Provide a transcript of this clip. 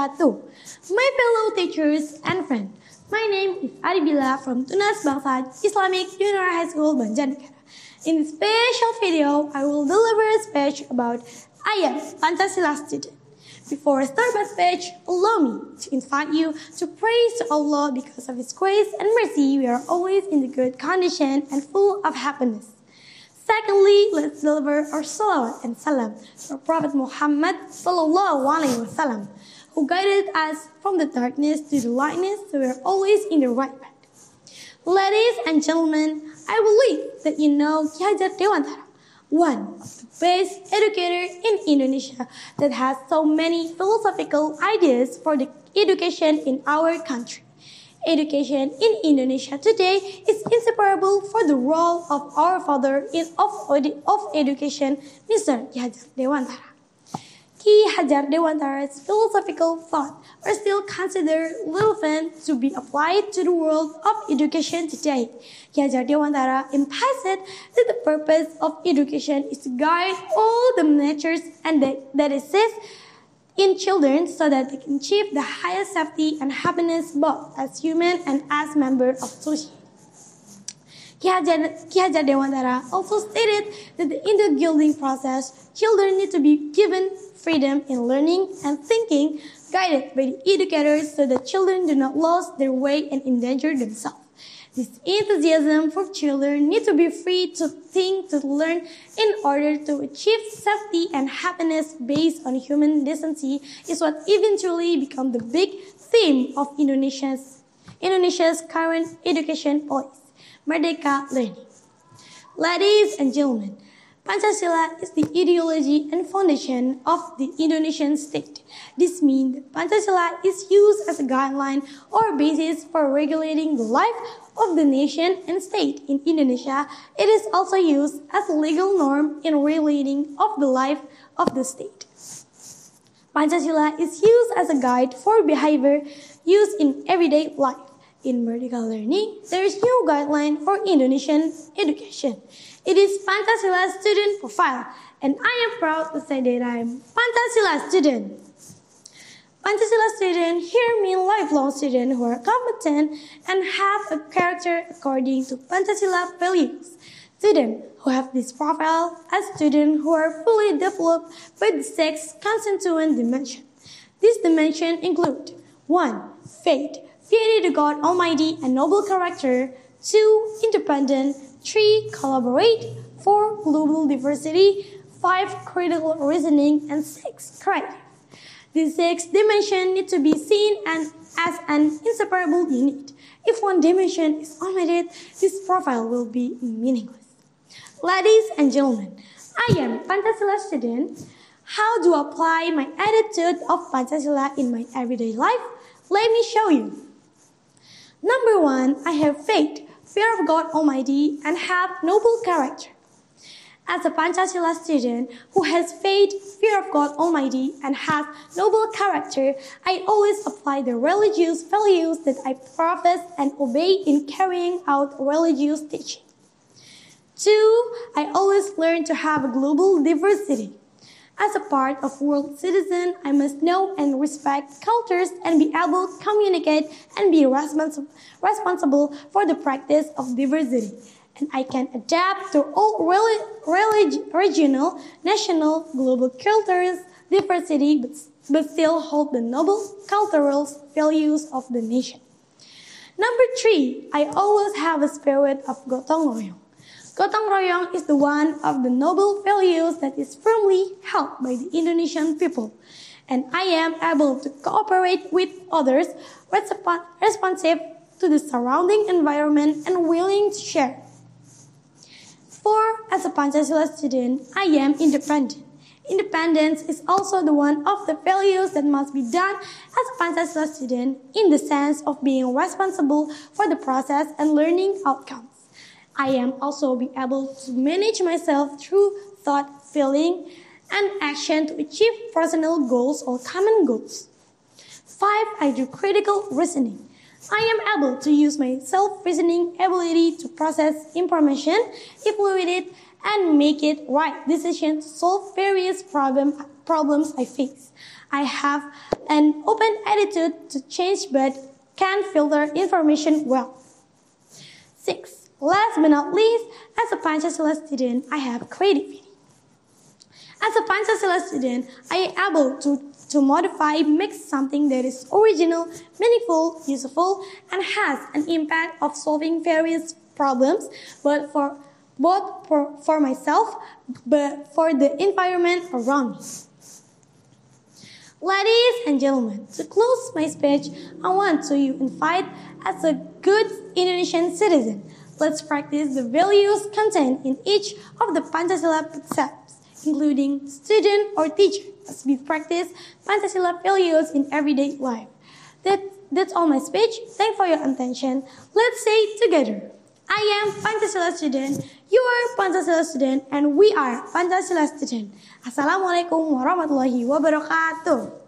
wabarakatuh. My fellow teachers and friends, my name is Aribila from Tunas Bangsa Islamic Junior High School Banjarnegara. In this special video, I will deliver a speech about I am Pancasila student. Before I start my speech, allow me to invite you to praise to Allah because of His grace and mercy. We are always in the good condition and full of happiness. Secondly, let's deliver our salawat and salam to our Prophet Muhammad sallallahu alaihi wasallam, who guided us from the darkness to the lightness, so we are always in the right path. Ladies and gentlemen, I believe that you know Ki Hajar Dewantara, one of the best educators in Indonesia that has so many philosophical ideas for the education in our country. Education in Indonesia today is inseparable for the role of our father of education, Mr. Ki Hajar Dewantara. Ki Hajar Dewantara's philosophical thought are still considered relevant to be applied to the world of education today. Ki Hajar Dewantara emphasized that the purpose of education is to guide all the natures and that exists in children so that they can achieve the highest safety and happiness both as human and as members of society. Ki Hajar Dewantara also stated that in the gilding process, children need to be given freedom in learning and thinking, guided by the educators so that children do not lose their way and endanger themselves. This enthusiasm for children need to be free to think, to learn, in order to achieve safety and happiness based on human decency is what eventually become the big theme of Indonesia's current education policy, Merdeka Learning. Ladies and gentlemen, Pancasila is the ideology and foundation of the Indonesian state. This means that Pancasila is used as a guideline or basis for regulating the life of the nation and state in Indonesia. It is also used as a legal norm in regulating of the life of the state. Pancasila is used as a guide for behavior used in everyday life. In Merdeka Learning, there is no guideline for Indonesian education. It is Pancasila student profile, and I am proud to say that I am Pancasila student. Pancasila students here mean lifelong students who are competent and have a character according to Pancasila values. Students who have this profile are students who are fully developed by the six constituent dimensions. These dimensions include 1. Faith, fear to God Almighty and noble character. 2. Independent. 3. Collaborate. 4. Global diversity. 5. Critical reasoning. And 6. Creative. These 6 dimensions need to be seen as an inseparable unit. If one dimension is omitted, this profile will be meaningless. Ladies and gentlemen, I am Pancasila student. How do I apply my attitude of Pancasila in my everyday life? Let me show you. Number 1, I have faith, fear of God Almighty, and have noble character. As a Pancasila student who has faith, fear of God Almighty, and has noble character, I always apply the religious values that I profess and obey in carrying out religious teaching. 2. I always learn to have a global diversity. As a part of world citizen, I must know and respect cultures and be able to communicate and be responsible for the practice of diversity. And I can adapt to all regional, national, global cultures, diversity, but still hold the noble cultural values of the nation. Number 3, I always have a spirit of gotong royong. Gotong royong is the one of the noble values that is firmly held by the Indonesian people, and I am able to cooperate with others, responsive to the surrounding environment and willing to share. 4. As a Pancasila student, I am independent. Independence is also the one of the values that must be done as a Pancasila student in the sense of being responsible for the process and learning outcomes. I am also be able to manage myself through thought, feeling, and action to achieve personal goals or common goals. 5. I do critical reasoning. I am able to use my self-reasoning ability to process information, evaluate it, and make it right decision to solve various problems I face. I have an open attitude to change but can filter information well. 6. Last but not least, as a Pancasila student, I have creativity. As a Pancasila student, I am able to modify, make something that is original, meaningful, useful, and has an impact of solving various problems, but for myself, but for the environment around me. Ladies and gentlemen, to close my speech, I want to invite as a good Indonesian citizen. Let's practice the values contained in each of the Pancasila precepts, including student or teacher, as we practice Pancasila values in everyday life. That's all my speech. Thanks for your attention. Let's say together, I am Pancasila student, you are Pancasila student, and we are Pancasila student. Assalamualaikum warahmatullahi wabarakatuh.